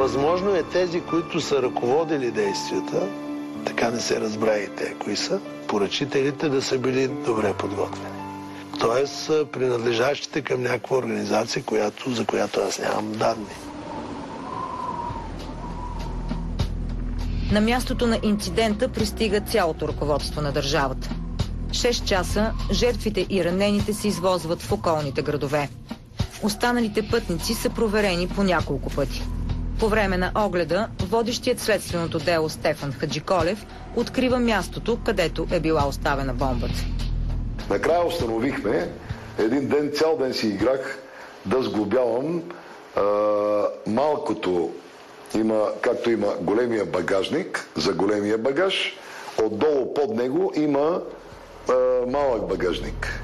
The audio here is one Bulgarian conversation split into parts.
Възможно е тези, които са ръководили действията, така не се разбра и те, кои са, поръчителите да са били добре подготвени. Тоест, принадлежащите към някаква организация, за която аз нямам данни. На мястото на инцидента пристига цялото ръководство на държавата. 6 часа жертвите и ранените се извозват в околните градове. Останалите пътници са проверени по няколко пъти. По време на огледа, водещият следственото дело Стефан Хаджиколев открива мястото, където е била оставена бомбата. Накрая установихме, един ден, цял ден си играх да сглобявам малкото, както има големия багажник за големия багаж, отдолу под него има малък багажник.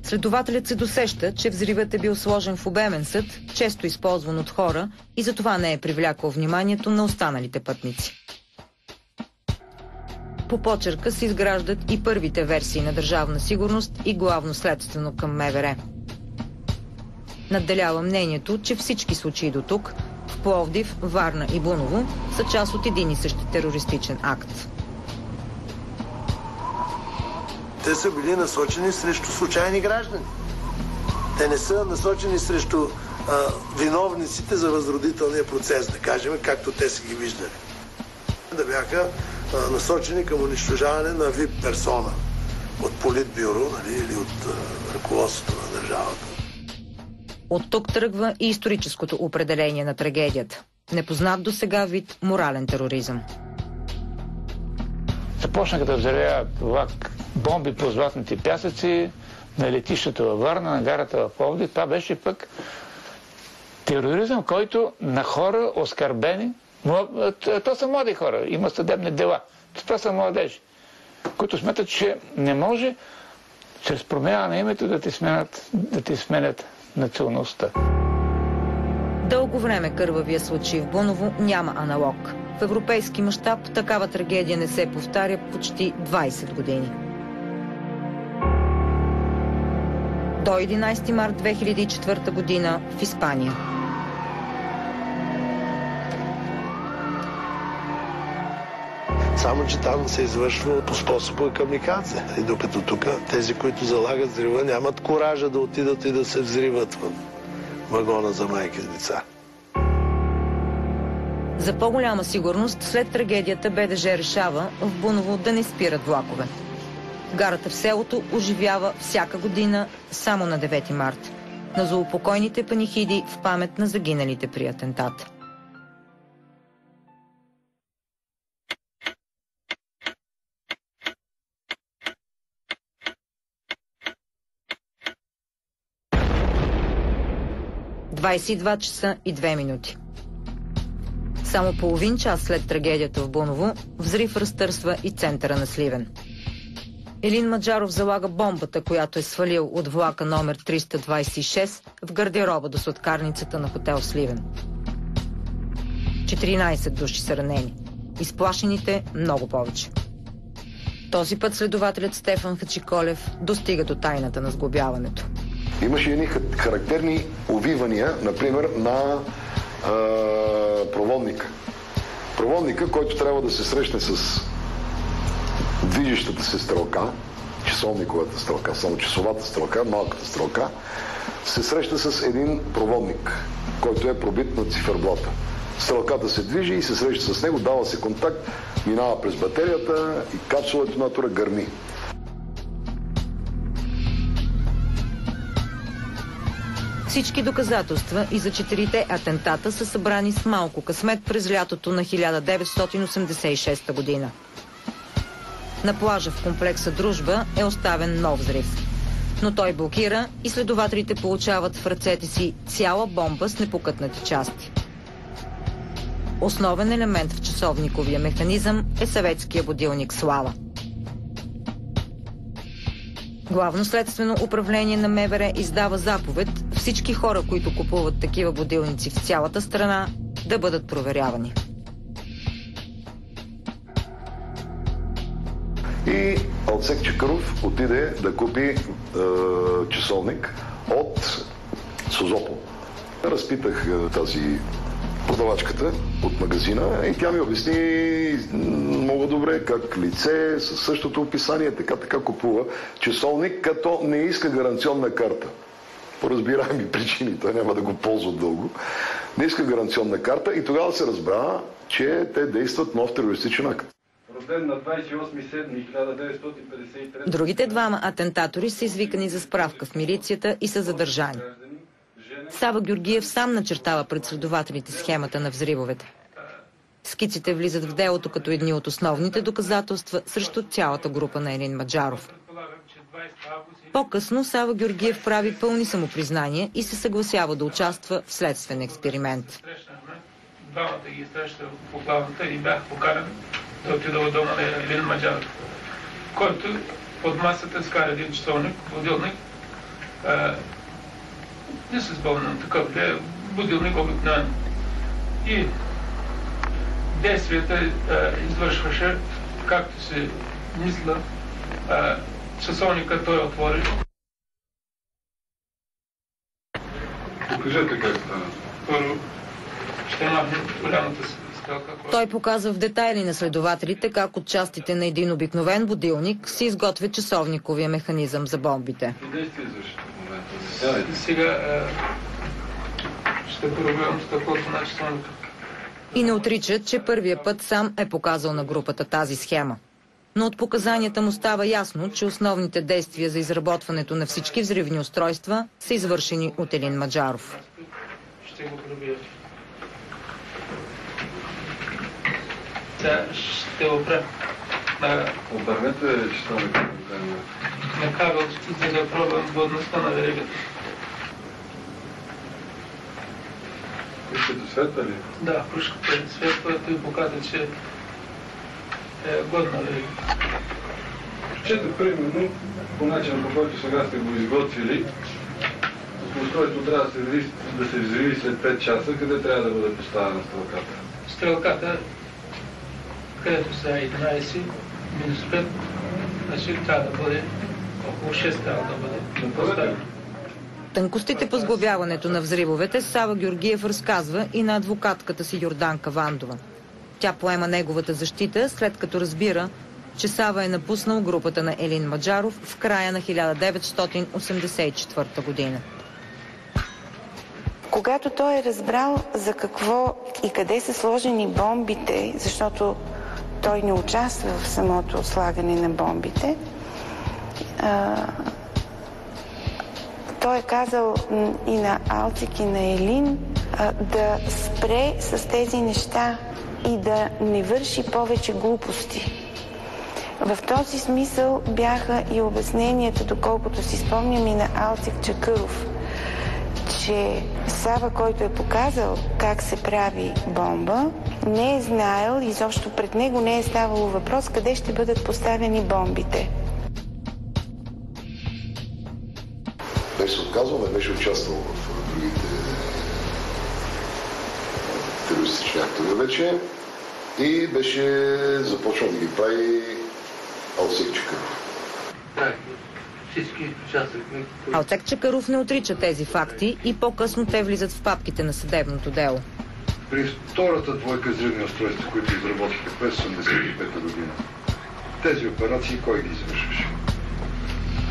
Следователят се досеща, че взривът е бил сложен в обемен съд, често използван от хора, и затова не е привлякъл вниманието на останалите пътници. По почерка се изграждат и първите версии на Държавна сигурност и главно следствено към МВР. Надделява мнението, че всички случаи до тук в Пловдив, Варна и Буново са част от един и същи терористичен акт. Те са били насочени срещу случайни граждани. Те не са насочени срещу виновниците за възродителния процес, да кажем, както те са ги виждали. Да бяха насочени към унищожаване на VIP персона от Политбюро, нали, или от ръководството на държавата. От тук тръгва и историческото определение на трагедията. Непознат до сега вид морален тероризъм. Започнаха да взривяват влак бомби по златните пясъци, на летището във Варна, на гарата в Пловдив. Това беше пък тероризъм, който на хора оскърбени. То са млади хора, има съдебни дела. Това са младежи, които смятат, че не може чрез промяна на името да ти сменят националността. Дълго време кървавия случай в Буново няма аналог. В европейски мащаб такава трагедия не се повтаря почти 20 години. До 11 март 2004 година в Испания. Само че там се извършва по способа камикадзе. И докато тук тези, които залагат взрива, нямат коража да отидат и да се взриват в вагона за майки с деца. За по-голяма сигурност, след трагедията БДЖ решава в Буново да не спират влакове. Гарата в селото оживява всяка година само на 9 март. На заупокойните панихиди в памет на загиналите при атентата. ...22 часа и 2 минути. Само половин час след трагедията в Буново, взрив разтърсва и центъра на Сливен. Елин Маджаров залага бомбата, която е свалил от влака номер 326 в гардероба до сладкарницата на хотел Сливен. 14 души са ранени. Изплашените много повече. Този път следователят Стефан Хаджиколев достига до тайната на сглобяването. Имаше едни характерни увивания, например, на проводника. Проводника, който трябва да се срещне с движещата се стрелка, часовниковата стрелка, само часовата стрелка, малката стрелка, се среща с един проводник, който е пробит на циферблата. Стрелката се движи и се среща с него, дава се контакт, минава през батерията и капсула детонатора гърми. Всички доказателства и за 4-те атентата са събрани с малко късмет през лятото на 1986 година. На плажа в комплекса Дружба е оставен нов взрив. Но той блокира и следователите получават в ръцете си цяла бомба с непокътнати части. Основен елемент в часовниковия механизъм е съветския будилник Слава. Главно следствено управление на МВР издава заповед всички хора, които купуват такива будилници в цялата страна, да бъдат проверявани. И Алцек Чакъров отиде да купи часовник от Созопол. Разпитах тази продавачката от магазина и тя ми обясни много добре как лице със същото описание така купува часовник, като не иска гаранционна карта. По разбираеми причини, той няма да го ползва дълго. Не иска гаранционна карта и тогава се разбра, че те действат нов терористичен акт. Роден на 28.7.1953. Другите двама атентатори са извикани за справка в милицията и са задържани. Сава Георгиев сам начертава пред следователите схемата на взривовете. Скиците влизат в делото като едни от основните доказателства срещу цялата група на Елин Маджаров. По-късно Сава Георгиев прави пълни самопризнания и се съгласява да участва в следствен експеримент. Двамата ги среща по главата и бях покаран да отида от дома на Елин Маджаров, който под масата скара един часовник, будилник. Не се спомням такъв, будилник обикновен. И действията извършваше, както се мисля, часовника той отвори. Покажете как стана. Първо ще махне голямата стрелка. Той показва в детайли на следователите как от частите на един обикновен будилник се изготвя часовниковия механизъм за бомбите. Сега ще пробивам стъклото на часовника. И не отрича, че първия път сам е показал на групата тази схема. Но от показанията му става ясно, че основните действия за изработването на всички взривни устройства са извършени от Елин Маджаров. Ще го пробия. Сега ще опрем. Обърнете часовника. На кабел, за да пробвам водността на веригата. Крушката светва ли? Да, крушката светва и показва, че е годна верига. Чете примерно по начин, по който сега сте го изготвили. Устройството трябва да се взриви след 5 часа. Къде трябва да бъде поставена стрелката? Стрелката, където са 11 минус 5, значи трябва да бъде около 6 трябва да бъде поставена. Тънкостите по сглобяването на взривовете Сава Георгиев разказва и на адвокатката си Йорданка Вандова. Тя поема неговата защита, след като разбира, че Сава е напуснал групата на Елин Маджаров в края на 1984 година. Когато той е разбрал за какво и къде са сложени бомбите, защото той не участва в самото слагане на бомбите, той е казал и на Алцик, и на Елин да спре с тези неща и да не върши повече глупости. В този смисъл бяха и обясненията, доколкото си спомням, и на Алцик Чакъров, че Сава, който е показал как се прави бомба, не е знаел, изобщо пред него не е ставало въпрос къде ще бъдат поставени бомбите. Беше се отказвал, не беше участвал в другите терористични актове вече и беше започнал да ги прави Алцик Чакъров. Алцик Чакъров не отрича тези факти и по-късно те влизат в папките на съдебното дело. При втората двойка взривни устройства, които изработиха през 1985 година, тези операции кой ги извършваше?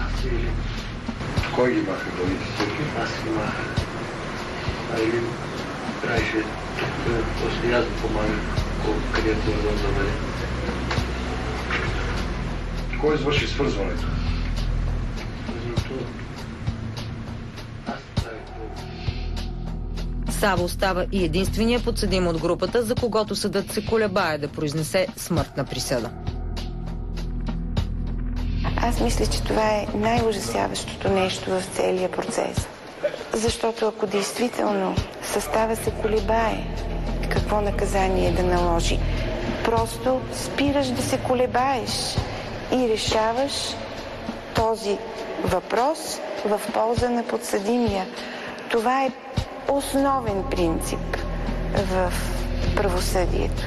Аз или... Кой ги маха долите църкви? Аз ги маха. А или правеше после аз го помагам, където да заведе. Кой извърши свързването? Сава остава и единствения подсъдим от групата, за когото съдът се колебае да произнесе смъртна присъда. Аз мисля, че това е най-ужасяващото нещо в целия процес. Защото ако действително състава се колебае какво наказание да наложи, просто спираш да се колебаеш и решаваш този въпрос в полза на подсъдимия. Това е основен принцип в правосъдието.